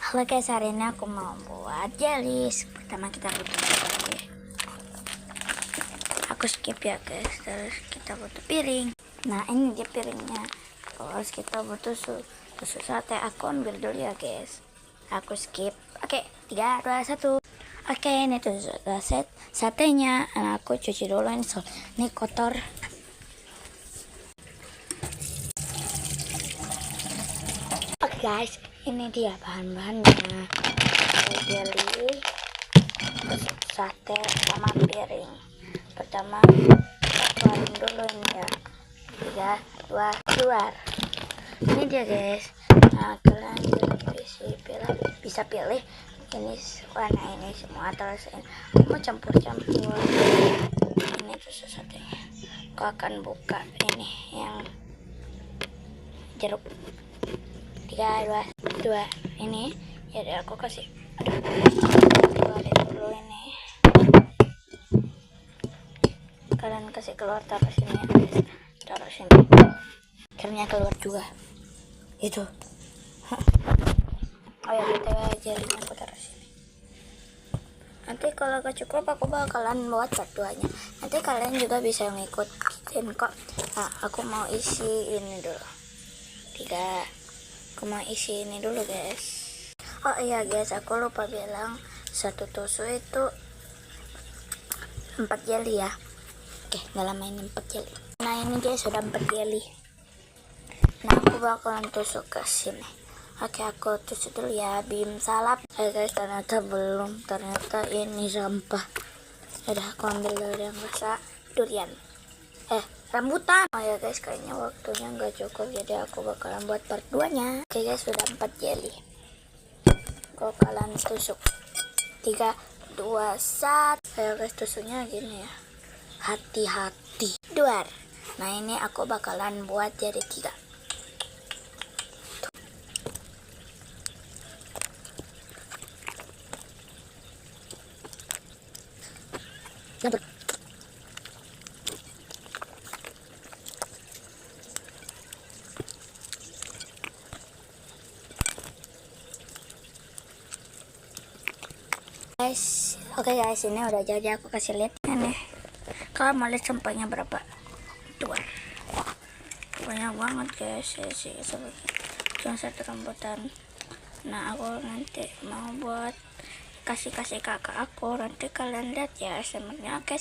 Halo guys, hari ini aku mau buat jelly. Pertama kita butuh piring. Aku skip ya guys. Terus kita butuh piring. Nah ini dia piringnya. Terus kita butuh susu sate. Aku ambil dulu ya guys. Aku skip. Oke, 3, 2, 1. Oke, ini tuh satenya. Nah, aku cuci dulu ini kotor. Oke guys, ini dia bahan-bahannya. Jelly, sate, sama piring. Pertama keluarin dulu ini ya. 3, 2, keluar. Ini dia guys. Nah kalian juga bisa pilih ini warna ini semua, terus mau campur-campur. Ini susu satenya. Aku akan buka ini yang jeruk. 3, 2, ini jadi aku kasih keluarin dulu ini. Kalian kasih keluar, taruh sini ya guys, taruh sini. Akhirnya keluar juga itu. Oh ya, kita jelinya aku taruh sini. Nanti kalau gak cukup aku bakalan buat part 2-nya. Nanti kalian juga bisa ngikutin kok. Nah aku mau isi ini dulu. 3. Aku mau isi ini dulu guys. Oh iya guys, aku lupa bilang satu tusuk itu 4 jeli ya. Oke, gak lama ini 4 jeli. Nah ini guys sudah 4 jeli. Nah aku bakalan tusuk ke sini. Oke, aku tusuk dulu ya. Bim salap. Guys, ternyata belum. Ternyata ini sampah. Udah aku ambil dulu yang rasa durian. Rambutan. Oh ya guys, kayaknya waktunya nggak cukup, jadi aku bakalan buat part 2-nya. Oke guys, sudah 4 jelly. Aku bakalan tusuk. 3, 2, 1. Ayo guys, tusuknya gini ya. Hati-hati. Duar. Nah ini aku bakalan buat jadi 3. Dapat. Guys, oke guys, ini udah jadi. Aku kasih lihat nih. Kalau mau lihat sampahnya berapa? 2. Banyak banget guys. Cuma 1 rambutan. Nah aku nanti mau buat kasih kakak aku. Nanti kalian lihat ya sebenarnya. Oke,